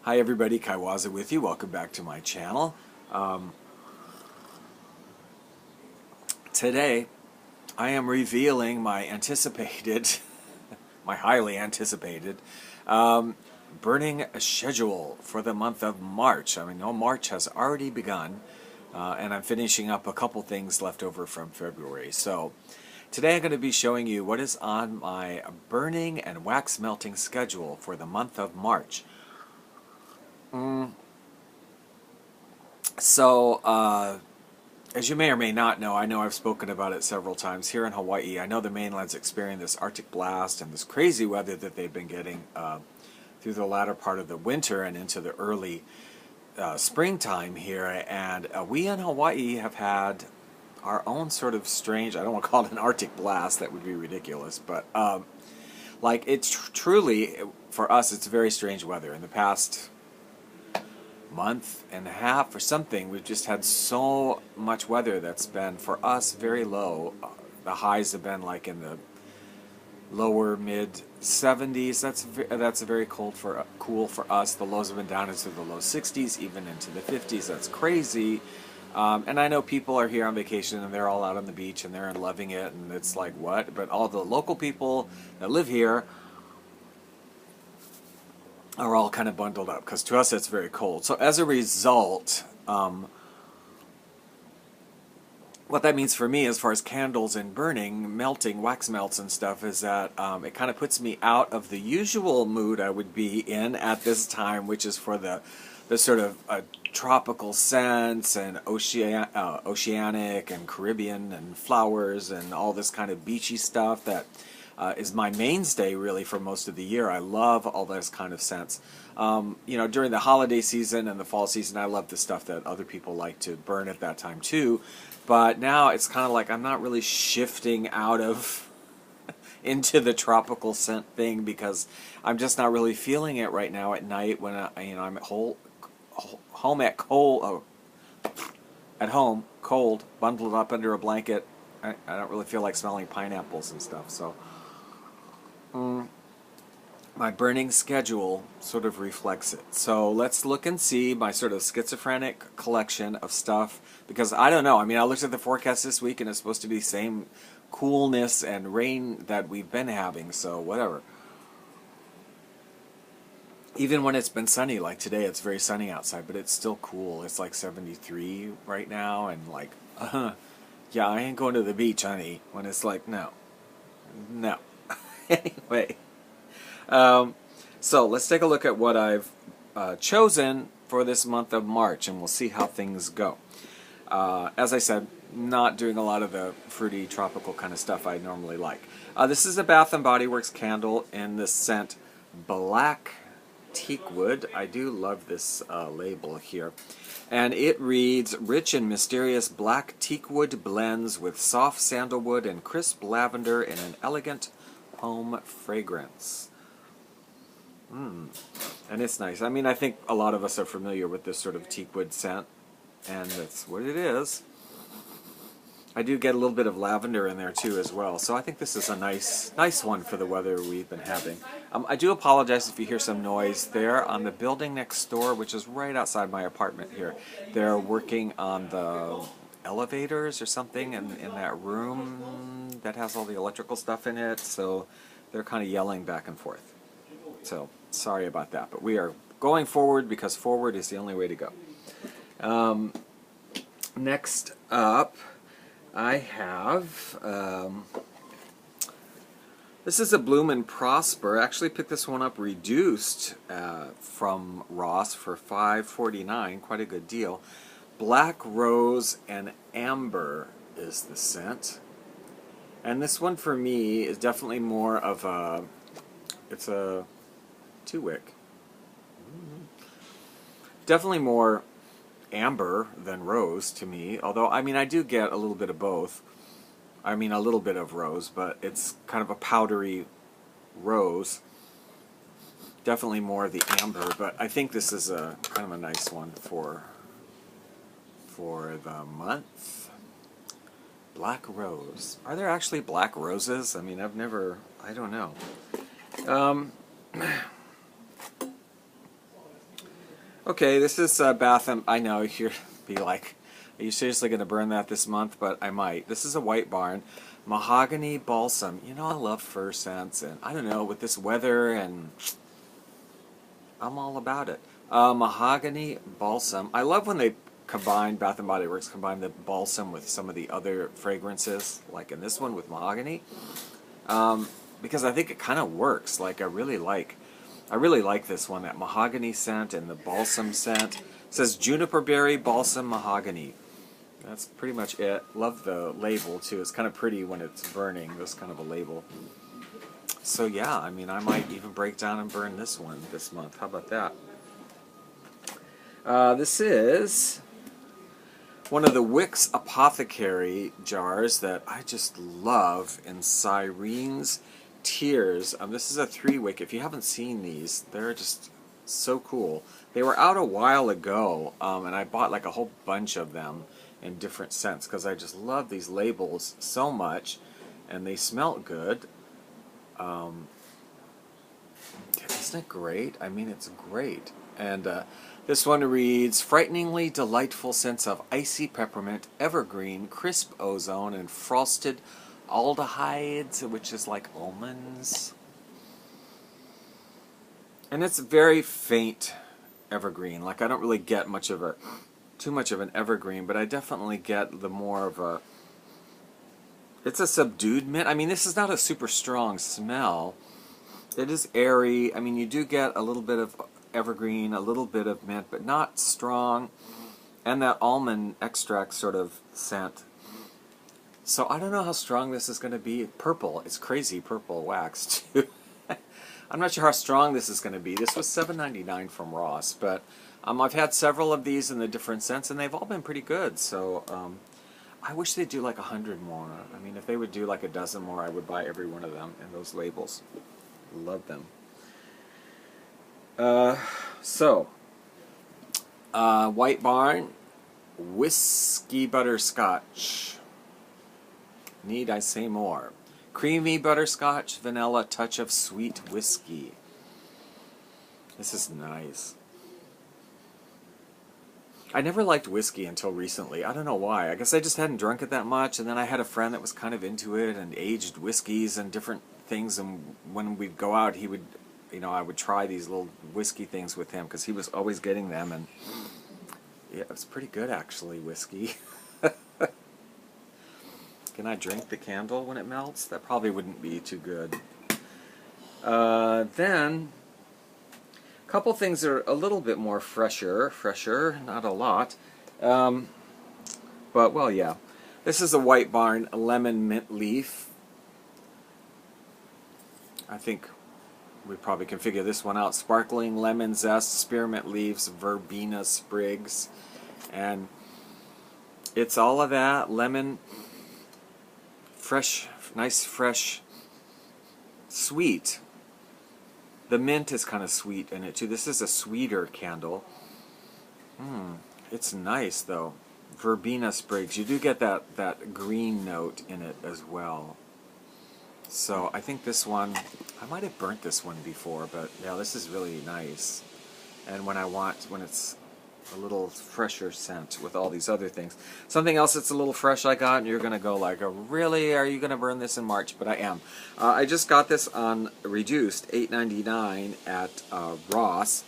Hi everybody, Kaiwaza with you. Welcome back to my channel. Today I am revealing my anticipated, my highly anticipated, burning schedule for the month of March. I mean, March has already begun, and I'm finishing up a couple things left over from February. So today I'm going to be showing you what is on my burning and wax melting schedule for the month of March. As you may or may not know, I know I've spoken about it several times here in Hawaii. I know the mainland's experiencing this Arctic blast and this crazy weather that they've been getting through the latter part of the winter and into the early springtime here. And we in Hawaii have had our own sort of strange, I don't want to call it an Arctic blast, that would be ridiculous, but like it's truly, for us, it's very strange weather. In the past month and a half or something, we've just had so much weather that's been, for us, very low. The highs have been like in the lower mid 70s. That's very cool for us. The lows have been down into the low 60s, even into the 50s. That's crazy. And I know people are here on vacation and they're all out on the beach and they're loving it, and it's like, what? But all the local people that live here are all kind of bundled up, because to us it's very cold. So as a result, what that means for me as far as candles and burning, melting, wax melts and stuff, is that it kind of puts me out of the usual mood I would be in at this time, which is for the sort of tropical scents and oceanic and Caribbean and flowers and all this kind of beachy stuff that is my mainstay really for most of the year. I love all those kind of scents. During the holiday season and the fall season, I love the stuff that other people like to burn at that time too. But now it's kind of like I'm not really shifting out of into the tropical scent thing, because I'm just not really feeling it right now at night when I'm at home cold, bundled up under a blanket. I don't really feel like smelling pineapples and stuff. So my burning schedule sort of reflects it. So let's look and see my sort of schizophrenic collection of stuff, because I don't know. I mean, I looked at the forecast this week and it's supposed to be the same coolness and rain that we've been having, so whatever. Even when it's been sunny, like today, it's very sunny outside, but it's still cool. It's like 73 right now, and like, yeah, I ain't going to the beach, honey, when it's like, no. Anyway, so let's take a look at what I've chosen for this month of March, and we'll see how things go. As I said, not doing a lot of the fruity, tropical kind of stuff I normally like. This is a Bath & Body Works candle in the scent Black Teakwood. I do love this label here. And it reads, rich and mysterious black teakwood blends with soft sandalwood and crisp lavender in an elegant home fragrance. And it's nice. I mean, I think a lot of us are familiar with this sort of teakwood scent, and that's what it is. I do get a little bit of lavender in there too as well, so I think this is a nice one for the weather we've been having. I do apologize if you hear some noise there on the building next door, which is right outside my apartment here. They're working on the elevators or something in that room that has all the electrical stuff in it, so they're kind of yelling back and forth. So sorry about that, but we are going forward, because forward is the only way to go. Next up, I have, this is a Bloom and Prosper. I actually picked this one up reduced from Ross for $5.49, quite a good deal. Black Rose and Amber is the scent. And this one for me is definitely more of a, it's a 2-wick. Definitely more amber than rose to me, although I mean I do get a little bit of both. I mean a little bit of rose, but it's kind of a powdery rose. Definitely more of the amber, but I think this is a kind of a nice one for the month. Black Rose. Are there actually black roses? I mean, I don't know. Okay, this is Bath and... I know you're be like, are you seriously going to burn that this month? But I might. This is a White Barn. Mahogany Balsam. You know, I love fir scents, and I don't know, with this weather, and I'm all about it. Mahogany Balsam. I love when they combine, Bath and Body Works combine the balsam with some of the other fragrances, like in this one with mahogany, because I think it kind of works. Like, I really like this one, that mahogany scent and the balsam scent. It says juniper berry balsam mahogany. That's pretty much it. Love the label too. It's kind of pretty when it's burning, this kind of a label. So yeah, I mean, I might even break down and burn this one this month. How about that? This is one of the Wicks Apothecary jars that I just love in Syrene's Tears. This is a 3-wick. If you haven't seen these, they're just so cool. They were out a while ago, and I bought like a whole bunch of them in different scents because I just love these labels so much, and they smell good. Isn't it great? I mean, it's great. And this one reads, frighteningly delightful scents of icy peppermint, evergreen, crisp ozone, and frosted aldehydes, which is like almonds. And it's very faint evergreen. Like, I don't really get too much of an evergreen, but I definitely get the more of a, it's a subdued mint. I mean, this is not a super strong smell. It is airy. I mean, you do get a little bit of evergreen, a little bit of mint, but not strong. And that almond extract sort of scent. So I don't know how strong this is going to be. Purple. It's crazy purple wax, too. I'm not sure how strong this is going to be. This was $7.99 from Ross, but I've had several of these in the different scents, and they've all been pretty good. So I wish they'd do like 100 more. I mean, if they would do like a dozen more, I would buy every one of them and those labels. Love them. White Barn Whiskey Butterscotch. Need I say more? Creamy butterscotch, vanilla, touch of sweet whiskey. This is nice. I never liked whiskey until recently. I don't know why. I guess I just hadn't drunk it that much, and then I had a friend that was kind of into it and aged whiskeys and different things, and when we'd go out, he would, you know, I would try these little whiskey things with him because he was always getting them, and yeah, it was pretty good actually, whiskey. Can I drink the candle when it melts? That probably wouldn't be too good. Then, a couple things are a little bit more fresher, not a lot. But, well, yeah. This is a White Barn Lemon Mint Leaf. I think we probably can figure this one out. Sparkling lemon zest, spearmint leaves, verbena sprigs. And it's all of that. Lemon... fresh, nice, fresh, sweet. The mint is kind of sweet in it too. This is a sweeter candle. It's nice though. Verbena sprigs. You do get that green note in it as well. So I think this one, I might have burnt this one before, but yeah, this is really nice. And when it's a little fresher scent with all these other things. Something else that's a little fresh I got, and you're going to go like, oh, really? Are you going to burn this in March? But I am. I just got this on reduced, $8.99 at Ross,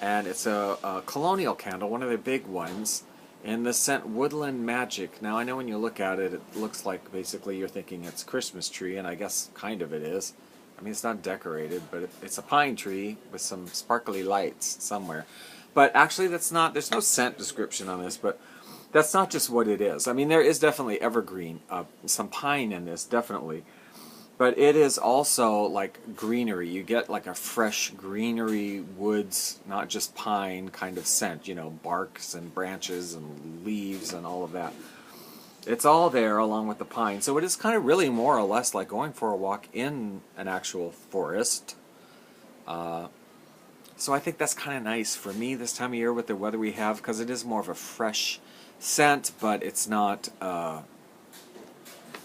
and it's a colonial candle, one of the big ones, in the scent Woodland Magic. Now, I know when you look at it, it looks like basically you're thinking it's Christmas tree, and I guess kind of it is. I mean, it's not decorated, but it's a pine tree with some sparkly lights somewhere. But actually, that's not, there's no scent description on this, but that's not just what it is. I mean, there is definitely evergreen, some pine in this, definitely. But it is also like greenery. You get like a fresh greenery, woods, not just pine kind of scent, you know, barks and branches and leaves and all of that. It's all there along with the pine. So it is kind of really more or less like going for a walk in an actual forest. So I think that's kind of nice for me this time of year with the weather we have, because it is more of a fresh scent, but it's not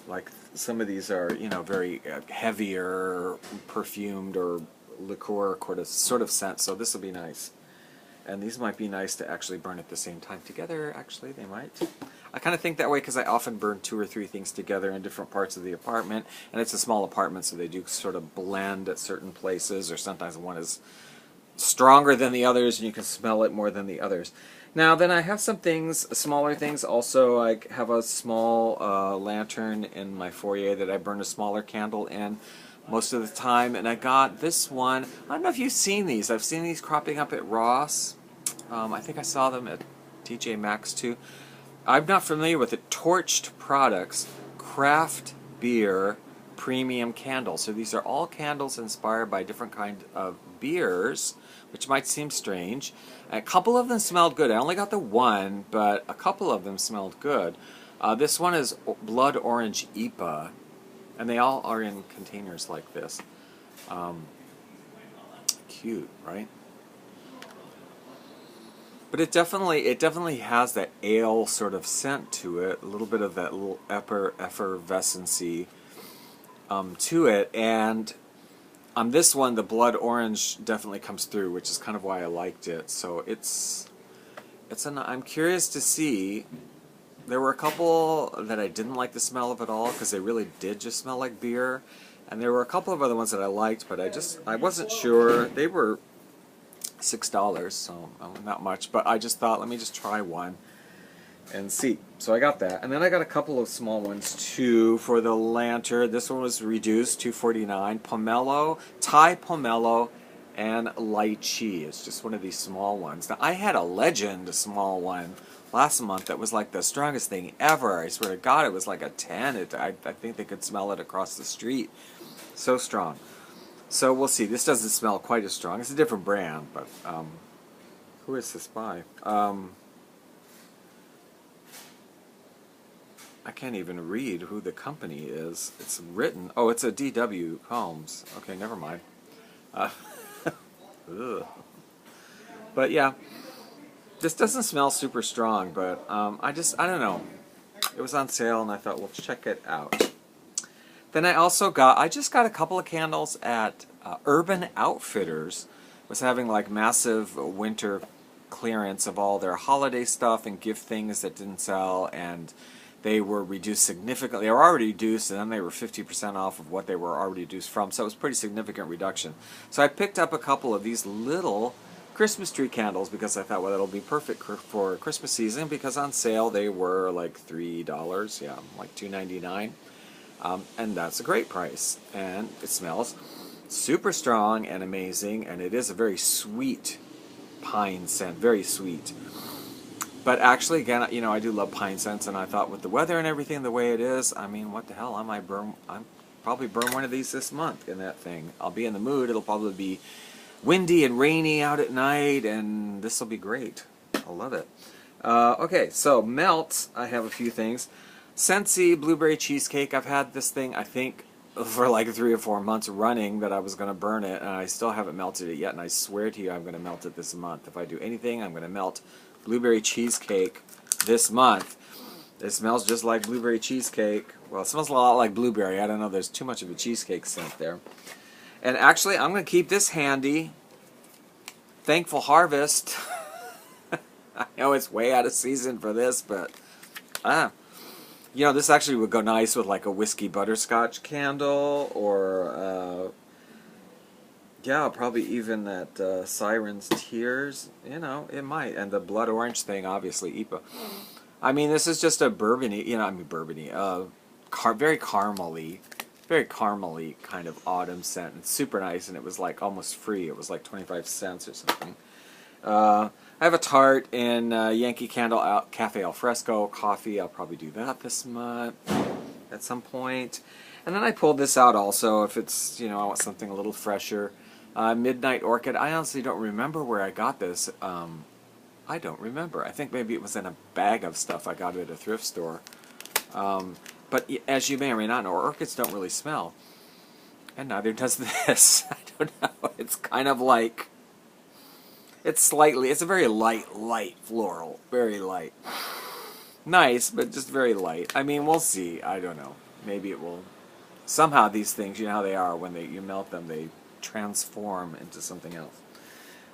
like some of these are, you know, very heavier, perfumed or liqueur sort of scent. So this will be nice. And these might be nice to actually burn at the same time together. Actually, they might. I kind of think that way because I often burn 2 or 3 things together in different parts of the apartment. And it's a small apartment, so they do sort of blend at certain places, or sometimes one is stronger than the others and you can smell it more than the others. Now then I have some things, smaller things also. I have a small lantern in my foyer that I burn a smaller candle in most of the time, and I got this one. I don't know if you've seen these. I've seen these cropping up at Ross. I think I saw them at TJ Maxx too. I'm not familiar with it. Torched Products Craft Beer Premium Candles. So these are all candles inspired by different kind of beers, which might seem strange. A couple of them smelled good. I only got the one, but a couple of them smelled good. This one is Blood Orange IPA, and they all are in containers like this. Cute, right? But it definitely has that ale sort of scent to it, a little bit of that little effervescency to it, and on this one the blood orange definitely comes through, which is kind of why I liked it. So I'm curious to see. There were a couple that I didn't like the smell of at all because they really did just smell like beer, and there were a couple of other ones that I liked, but I wasn't sure. They were $6, so not much, but I just thought, let me just try one and see. So I got that, and then I got a couple of small ones too for the lantern. This one was reduced, $2.49. Pomelo, Thai pomelo, and lychee. It's just one of these small ones. Now I had a Legend small one last month that was like the strongest thing ever. I swear to God, it was like a 10. I think they could smell it across the street. So strong. So we'll see. This doesn't smell quite as strong. It's a different brand, but who is this by? I can't even read who the company is. It's written. Oh, it's a D.W. Combs. Okay, never mind. Ugh. But yeah, this doesn't smell super strong, but I don't know. It was on sale, and I thought, well, check it out. Then I just got a couple of candles at Urban Outfitters. Was having like massive winter clearance of all their holiday stuff and gift things that didn't sell, and they were reduced significantly. They were already reduced, and then they were 50% off of what they were already reduced from, so it was a pretty significant reduction. So I picked up a couple of these little Christmas tree candles because I thought, well, that'll be perfect for Christmas season, because on sale they were like $3, yeah, like $2.99, and that's a great price, and it smells super strong and amazing, and it is a very sweet pine scent, very sweet. But actually, again, you know, I do love pine scents, and I thought with the weather and everything the way it is, I mean, what the hell, I'm probably burn one of these this month in that thing. I'll be in the mood. It'll probably be windy and rainy out at night, and this will be great. I'll love it. Okay, so melts, I have a few things. Scentsy Blueberry Cheesecake. I've had this thing, I think, for like 3 or 4 months running that I was going to burn it, and I still haven't melted it yet, and I swear to you I'm going to melt it this month. If I do anything, I'm going to melt blueberry cheesecake this month. It smells just like blueberry cheesecake. Well, it smells a lot like blueberry. I don't know, there's too much of a cheesecake scent there. And actually, I'm going to keep this handy. Thankful Harvest. I know it's way out of season for this, but you know, this actually would go nice with like a whiskey butterscotch candle, or yeah, probably even that Siren's Tears. You know, it might. And the blood orange thing, obviously, IPA. I mean, this is just a bourbony, you know, I mean bourbony, very caramely kind of autumn scent. It's super nice, and it was like almost free. It was like 25 cents or something. I have a tart in Yankee Candle Cafe Al Fresco coffee. I'll probably do that this month at some point. And then I pulled this out also if it's, you know, I want something a little fresher. Midnight Orchid. I honestly don't remember where I got this. I don't remember. I think maybe it was in a bag of stuff I got at a thrift store. But as you may or may not know, orchids don't really smell. And neither does this. I don't know. It's kind of like... it's a very light floral. Very light. Nice, but just very light. I mean, we'll see. I don't know. Maybe it will... somehow these things, you know how they are, when you melt them, they transform into something else.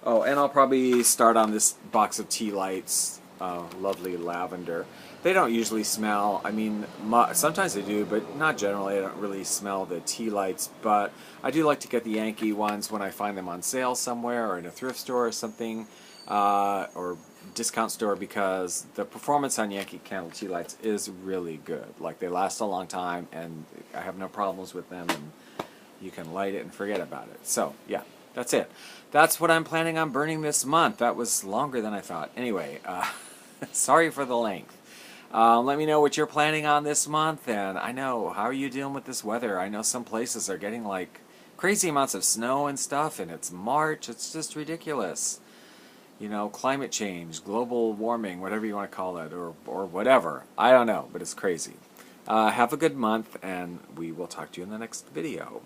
Oh, and I'll probably start on this box of tea lights, lovely lavender. They don't usually smell. I mean, sometimes they do, but not generally. I don't really smell the tea lights, but I do like to get the Yankee ones when I find them on sale somewhere or in a thrift store or something, or discount store, because the performance on Yankee Candle tea lights is really good. Like, they last a long time, and I have no problems with them, and you can light it and forget about it. So, yeah, that's it. That's what I'm planning on burning this month. That was longer than I thought. Anyway, sorry for the length. Let me know what you're planning on this month, and I know, how are you dealing with this weather? I know some places are getting like crazy amounts of snow and stuff, and it's March. It's just ridiculous. You know, climate change, global warming, whatever you want to call it, or whatever. I don't know, but it's crazy. Have a good month, and we will talk to you in the next video.